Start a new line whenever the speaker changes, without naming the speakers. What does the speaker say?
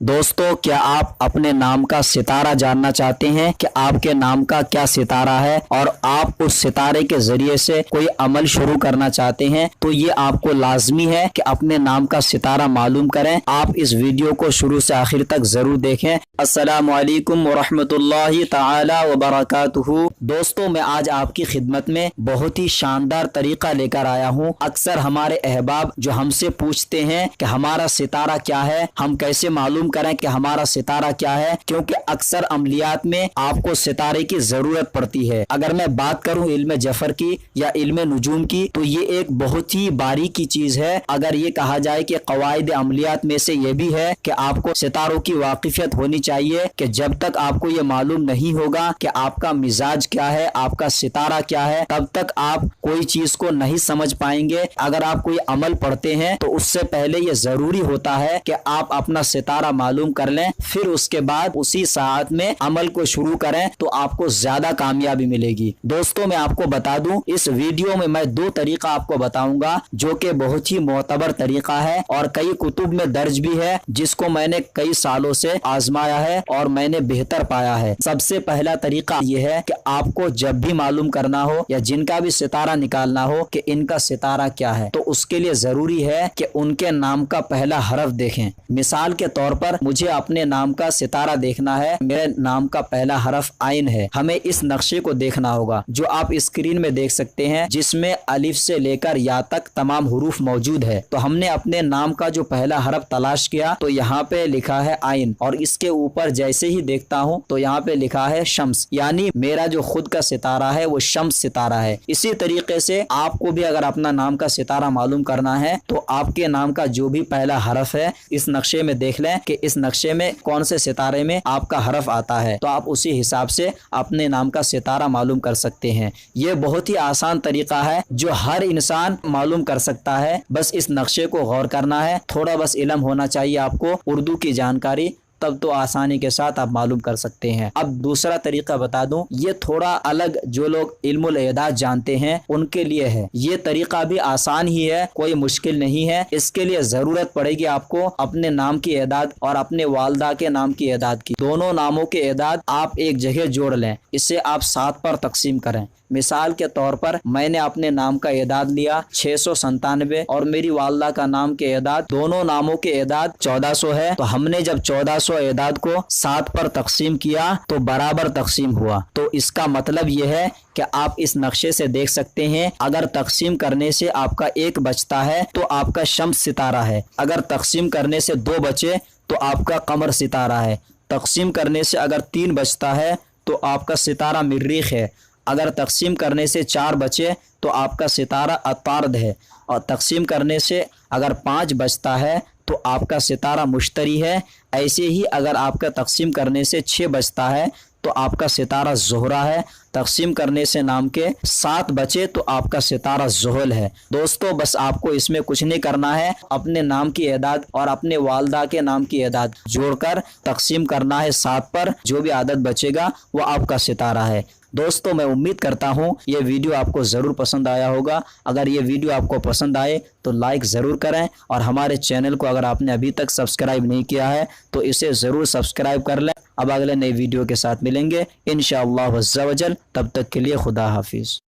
दोस्तों, क्या आप अपने नाम का सितारा जानना चाहते हैं कि आपके नाम का क्या सितारा है और आप उस सितारे के जरिए से कोई अमल शुरू करना चाहते हैं? तो ये आपको लाजमी है कि अपने नाम का सितारा मालूम करें। आप इस वीडियो को शुरू से आखिर तक जरूर देखें। अस्सलामु अलैकुम वरहमतुल्लाहि ताला वबरकातुहू। दोस्तों, मैं आज आपकी खिदमत में बहुत ही शानदार तरीका लेकर आया हूँ। अक्सर हमारे अहबाब जो हमसे पूछते हैं कि हमारा सितारा क्या है, हम कैसे मालूम करें कि हमारा सितारा क्या है, क्योंकि अक्सर अमलियात में आपको सितारे की जरूरत पड़ती है। अगर मैं बात करूं इल्म जफर की या इल्म नुजूम की, तो ये एक बहुत ही बारीकी चीज है। अगर ये कहा जाए कि कवायद अमलियात में से ये भी है कि आपको सितारों की वाकिफियत होनी चाहिए, कि जब तक आपको ये मालूम नहीं होगा कि आपका मिजाज क्या है, आपका सितारा क्या है, तब तक आप कोई चीज को नहीं समझ पाएंगे। अगर आप कोई अमल पढ़ते हैं तो उससे पहले ये जरूरी होता है कि आप अपना सितारा मालूम कर लें, फिर उसके बाद उसी साथ में अमल को शुरू करें तो आपको ज्यादा कामयाबी मिलेगी। दोस्तों, मैं आपको बता दूं, इस वीडियो में मैं दो तरीका आपको बताऊंगा जो कि बहुत ही मोतबर तरीका है और कई कुतुब में दर्ज भी है, जिसको मैंने कई सालों से आजमाया है और मैंने बेहतर पाया है। सबसे पहला तरीका यह है कि आपको जब भी मालूम करना हो या जिनका भी सितारा निकालना हो कि इनका सितारा क्या है, तो उसके लिए जरूरी है कि उनके नाम का पहला हरफ देखें। मिसाल के तौर पर मुझे अपने नाम का सितारा देखना है, मेरे नाम का पहला हरफ आइन है। हमें इस नक्शे को देखना होगा जो आप स्क्रीन में देख सकते हैं, जिसमें अलिफ से लेकर या तक तमाम हुरूफ मौजूद है। तो हमने अपने नाम का जो पहला हरफ तलाश किया तो यहाँ पे लिखा है आइन, और इसके ऊपर जैसे ही देखता हूँ तो यहाँ पे लिखा है शम्स, यानी मेरा जो खुद का सितारा है वो शम्स सितारा है। इसी तरीके से आपको भी अगर अपना नाम का सितारा मालूम करना है तो आपके नाम का जो भी पहला हरफ है इस नक्शे में देख लें कि इस नक्शे में कौन से सितारे में आपका हरफ आता है, तो आप उसी हिसाब से अपने नाम का सितारा मालूम कर सकते हैं। ये बहुत ही आसान तरीका है जो हर इंसान मालूम कर सकता है। बस इस नक्शे को गौर करना है, थोड़ा बस इल्म होना चाहिए आपको, उर्दू की जानकारी, तब तो आसानी के साथ आप मालूम कर सकते हैं। अब दूसरा तरीका बता दूं, ये थोड़ा अलग, जो लोग इल्मुल एदाद जानते हैं उनके लिए है। ये तरीका भी आसान ही है, कोई मुश्किल नहीं है। इसके लिए जरूरत पड़ेगी आपको अपने नाम की एदाद और अपने वालदा के नाम की एदाद की। दोनों नामों के एदाद आप एक जगह जोड़ लें, इसे आप 7 पर तकसीम करें। मिसाल के तौर पर मैंने अपने नाम का एदाद लिया 697 और मेरी वालदा का नाम के एदाद, दोनों नामों के एदाद 1400 है। तो हमने जब 1400 एदाद को 7 पर तकसीम किया तो बराबर तकसीम हुआ। तो इसका मतलब यह है कि आप इस नक्शे से देख सकते हैं, अगर तकसीम करने से आपका 1 बचता है तो आपका शम्स सितारा है। अगर तकसीम करने से 2 बचे तो आपका कमर सितारा है। तकसीम करने से अगर 3 बचता है तो आपका सितारा मरीख है। अगर तकसीम करने से 4 बचे तो आपका सितारा अतारद है। और तकसीम करने से अगर 5 बचता है तो आपका सितारा मुश्तरी है। ऐसे ही अगर आपका तकसीम करने से 6 बचता है तो आपका सितारा ज़ोहरा है। तकसीम करने से नाम के 7 बचे तो आपका सितारा ज़ुहल है। दोस्तों, बस आपको इसमें कुछ नहीं करना है, अपने नाम की एदाद और अपने वालदा के नाम की एदाद जोड़कर तकसीम करना है 7 पर। जो भी आदत बचेगा वो आपका सितारा है। दोस्तों, मैं उम्मीद करता हूँ ये वीडियो आपको ज़रूर पसंद आया होगा। अगर ये वीडियो आपको पसंद आए तो लाइक ज़रूर करें, और हमारे चैनल को अगर आपने अभी तक सब्सक्राइब नहीं किया है तो इसे ज़रूर सब्सक्राइब कर लें। अब अगले नए वीडियो के साथ मिलेंगे इंशाअल्लाह अज़्ज़ा वजल। तब तक के लिए खुदा हाफिज़।